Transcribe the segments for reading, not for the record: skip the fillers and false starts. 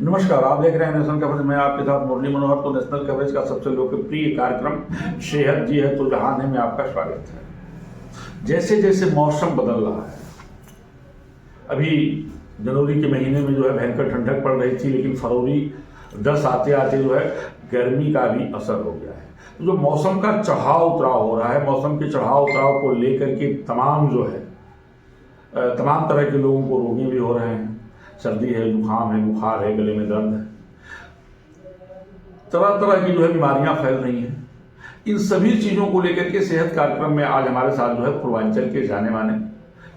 नमस्कार, आप देख रहे हैं नेशनल कवरेज में आपके साथ मुरली मनोहर। तो नेशनल कवरेज का सबसे लोकप्रिय कार्यक्रम सेहत जी है तो जहान है में आपका स्वागत है। जैसे जैसे मौसम बदल रहा है, अभी जनवरी के महीने में जो है भयंकर ठंडक पड़ रही थी, लेकिन फरवरी 10 आते आते जो है गर्मी का भी असर हो गया है। तो जो मौसम का चढ़ाव उतराव हो रहा है, मौसम के चढ़ाव उतराव को लेकर के तमाम तरह के लोगों को रोगी भी हो रहे हैं। सर्दी है, जुकाम है, बुखार है, गले में दर्द है, तरह तरह की जो है बीमारियां फैल रही हैं। इन सभी चीज़ों को लेकर के सेहत कार्यक्रम में आज हमारे साथ जो है पूर्वांचल के जाने माने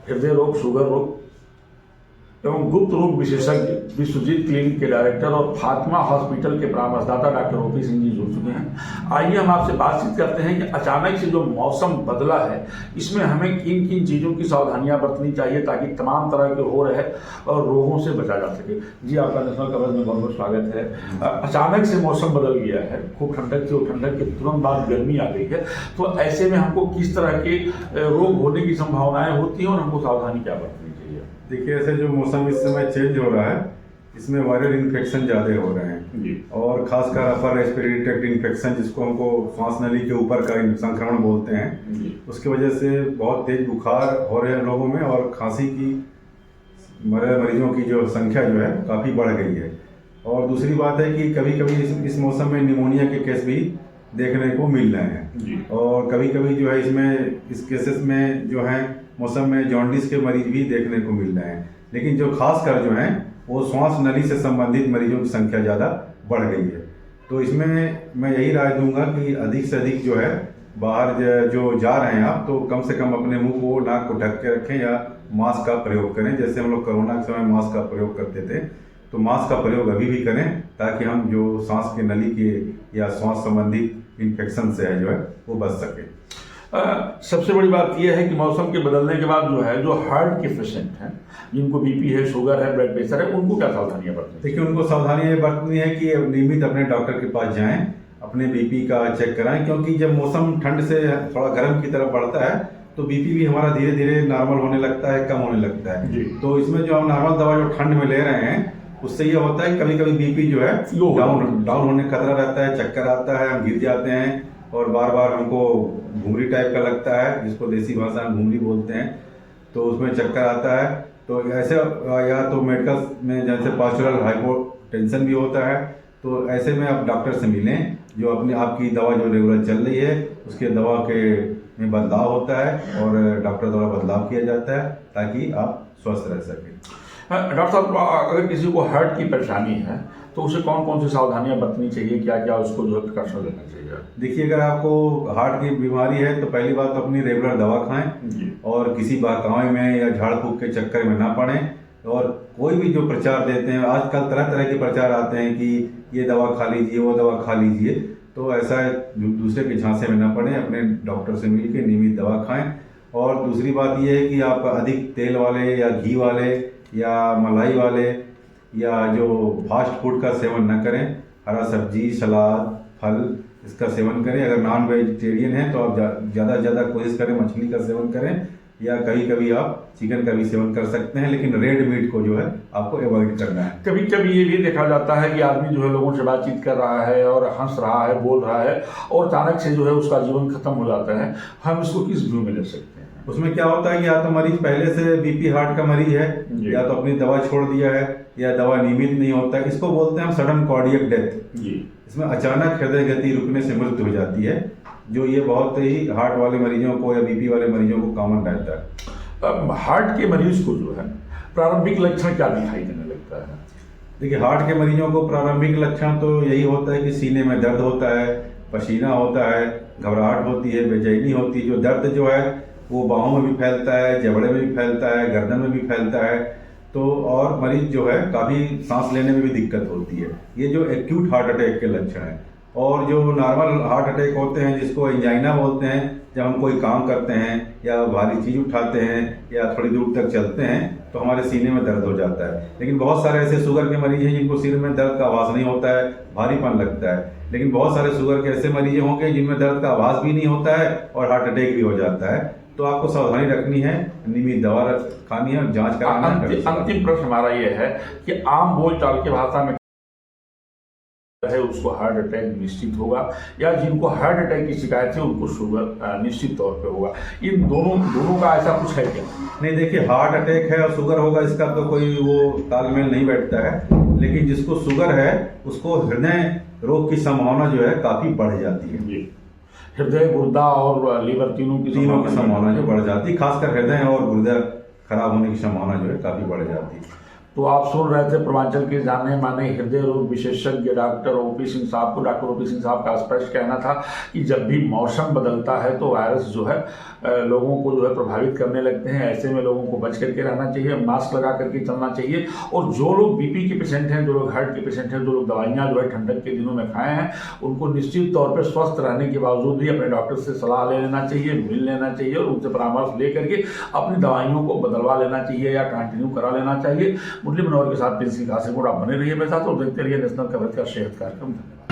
हृदय रोग, शुगर रोग एवं गुप्त रोग विशेषज्ञ विश्वजीत क्लिनिक के डायरेक्टर और फातिमा हॉस्पिटल के परामर्शदाता डॉक्टर ओपी सिंह जी जुड़ चुके हैं। आइए हम आपसे बातचीत करते हैं कि अचानक से जो मौसम बदला है, इसमें हमें किन किन चीज़ों की सावधानियां बरतनी चाहिए ताकि तमाम तरह के हो रहे और रोगों से बचा जा सके। जी, आपका नेशनल कवरेज में बहुत बहुत स्वागत है। अचानक से मौसम बदल गया है, खूब ठंडक थी और ठंडक के तुरंत बाद गर्मी आ गई है, तो ऐसे में हमको किस तरह के रोग होने की संभावनाएं होती हैं और हमको सावधानी क्या बरतनी चाहिए? देखिए, ऐसे जो मौसम इस समय चेंज हो रहा है, इसमें वायरल इन्फेक्शन ज़्यादा हो रहे हैं जी। और खासकर अपर रेस्पिरेटरी ट्रैक्ट इन्फेक्शन, जिसको हमको श्वास नली के ऊपर का संक्रमण बोलते हैं जी। उसकी वजह से बहुत तेज बुखार हो रहे हैं लोगों में और खांसी की मरीजों की जो संख्या जो है काफ़ी बढ़ गई है। और दूसरी बात है कि कभी कभी इस मौसम में निमोनिया के केस भी देखने को मिल रहे हैं जी। और कभी कभी जो है इस केसेस में जो है मौसम में जॉन्डिस के मरीज भी देखने को मिल रहे हैं। लेकिन जो खासकर जो है वो श्वास नली से संबंधित मरीजों की संख्या ज़्यादा बढ़ गई है। तो इसमें मैं यही राय दूंगा कि अधिक से अधिक जो है बाहर जो जा रहे हैं आप, तो कम से कम अपने मुंह को, नाक को ढक के रखें या मास्क का प्रयोग करें। जैसे हम लोग कोरोना के समय मास्क का प्रयोग करते थे, तो मास्क का प्रयोग अभी भी करें ताकि हम जो सांस की नली के या श्वास संबंधित इन्फेक्शन से है जो है वो बच सके। सबसे बड़ी बात यह है कि मौसम के बदलने के बाद जो हार्ट के पेशेंट हैं, जिनको बीपी है, शुगर है, ब्लड प्रेशर है, उनको क्या सावधानियां बरतनी? देखिए, उनको सावधानी ये बरतनी है कि नियमित अपने डॉक्टर के पास जाएं, अपने बीपी का चेक कराएं, क्योंकि जब मौसम ठंड से थोड़ा गर्म की तरफ बढ़ता है तो बीपी भी हमारा धीरे धीरे नॉर्मल होने लगता है, कम होने लगता है। तो इसमें जो हम नॉर्मल दवा जो ठंड में ले रहे हैं उससे ये होता है कभी कभी बीपी जो है डाउन होने का खतरा रहता है, चक्कर आता है, हम गिर जाते हैं और बार बार हमको घुंगरी टाइप का लगता है, जिसको देसी भाषा में घुंगरी बोलते हैं, तो उसमें चक्कर आता है। तो ऐसे या तो मेडिकल में जैसे पास्चुरल हाइपोटेंशन भी होता है, तो ऐसे में आप डॉक्टर से मिलें। जो आपकी दवा जो रेगुलर चल रही है उसके दवा के में बदलाव होता है और डॉक्टर द्वारा बदलाव किया जाता है ताकि आप स्वस्थ रह सकें। डॉक्टर साहब, अगर किसी को हार्ट की परेशानी है तो उसे कौन कौन सी सावधानियां बरतनी चाहिए, क्या क्या उसको जो है प्रिकॉशन लेना चाहिए? देखिए, अगर आपको हार्ट की बीमारी है तो पहली बात तो अपनी रेगुलर दवा खाएं और किसी बहकावे में या झाड़ फूक के चक्कर में ना पड़ें। और कोई भी जो प्रचार देते हैं, आजकल तरह तरह के प्रचार आते हैं कि ये दवा खा लीजिए, वो दवा खा लीजिए, तो ऐसा दूसरे के झांसे में ना पड़ें, अपने डॉक्टर से मिलकर नियमित दवा खाएं। और दूसरी बात यह है कि आप अधिक तेल वाले या घी वाले या मलाई वाले या जो फास्ट फूड का सेवन न करें। हरा सब्जी, सलाद, फल इसका सेवन करें। अगर नॉन वेजिटेरियन है तो आप ज़्यादा से ज़्यादा कोशिश करें मछली का सेवन करें, या कभी कभी आप चिकन का भी सेवन कर सकते हैं, लेकिन रेड मीट को जो है आपको अवॉइड करना है। कभी कभी ये भी देखा जाता है कि आदमी जो है लोगों से बातचीत कर रहा है और हंस रहा है, बोल रहा है, और अचानक से जो है उसका जीवन खत्म हो जाता है। हम इसको किस व्यू में ले सकते हैं? उसमें क्या होता है कि या तो मरीज पहले से बीपी हार्ट का मरीज है, या तो अपनी दवा छोड़ दिया है, या दवा नियमित नहीं होता है। इसको बोलते हैं हम सडन कार्डियक डेथ। इसमें अचानक हृदय गति रुकने से मृत्यु हो जाती है, जो ये बहुत ही हार्ट वाले मरीजों को या बीपी वाले मरीजों को कॉमन रहता है। हार्ट के मरीज को जो है प्रारंभिक लक्षण क्या दिखाई देने लगता है? देखिए, हार्ट के मरीजों को प्रारंभिक लक्षण तो यही होता है कि सीने में दर्द होता है, पसीना होता है, घबराहट होती है, बेचैनी होती है। जो दर्द जो है वो बाहों में भी फैलता है, जबड़े में भी फैलता है, गर्दन में भी फैलता है। तो और मरीज जो है काफ़ी सांस लेने में भी दिक्कत होती है। ये जो एक्यूट हार्ट अटैक के लक्षण हैं। और जो नॉर्मल हार्ट अटैक होते हैं, जिसको एंजाइना बोलते हैं, जब हम कोई काम करते हैं या भारी चीज़ उठाते हैं या थोड़ी दूर तक चलते हैं तो हमारे सीने में दर्द हो जाता है। लेकिन बहुत सारे ऐसे शुगर के मरीज हैं जिनको सिर में दर्द का आभास नहीं होता है, भारीपन लगता है। लेकिन बहुत सारे शुगर के ऐसे मरीज होंगे जिनमें दर्द का आभास भी नहीं होता है और हार्ट अटैक भी हो जाता है। तो आपको सावधानी रखनी है, नियमित दवा खानी है, जांच कराना है। अंतिम प्रश्न हमारा ये है कि आम बोलचाल की भाषा में है उसको हार्ट अटैक निश्चित होगा, या जिनको हार्ट अटैक की शिकायत है उनको शुगर निश्चित तौर पे होगा। इन दोनों का ऐसा कुछ है क्या? नहीं, देखिए, हार्ट अटैक है और शुगर होगा, इसका तो कोई वो तालमेल नहीं बैठता है। लेकिन जिसको शुगर है उसको हृदय रोग की संभावना जो है काफी बढ़ जाती है। जी, हृदय, गुर्दा और लीवर तीनों की संभावना जो बढ़ जाती है, खासकर हृदय और गुर्दा खराब होने की संभावना जो है काफी बढ़ जाती है। तो आप सुन रहे थे पूर्वांचल के जाने माने हृदय रोग विशेषज्ञ डॉक्टर ओपी सिंह साहब को। डॉक्टर ओपी सिंह साहब का स्पष्ट कहना था कि जब भी मौसम बदलता है तो वायरस जो है लोगों को जो है प्रभावित करने लगते हैं। ऐसे में लोगों को बच करके रहना चाहिए, मास्क लगा करके चलना चाहिए। और जो लोग बीपी के पेशेंट हैं, जो लोग हार्ट के पेशेंट हैं, जो लोग दवाइयाँ जो है ठंडक के दिनों में खाए हैं, उनको निश्चित तौर पर स्वस्थ रहने के बावजूद भी अपने डॉक्टर से सलाह ले लेना चाहिए, मिल लेना चाहिए और उनसे परामर्श ले करके अपनी दवाइयों को बदलवा लेना चाहिए या कंटिन्यू करा लेना चाहिए। मुरली मनोहर के साथ प्रिंस कासिम, आप बने रहिए मेरे साथ और देखते रहिए नेशनल कवरेज का सेहत कार्यक्रम। धन्यवाद।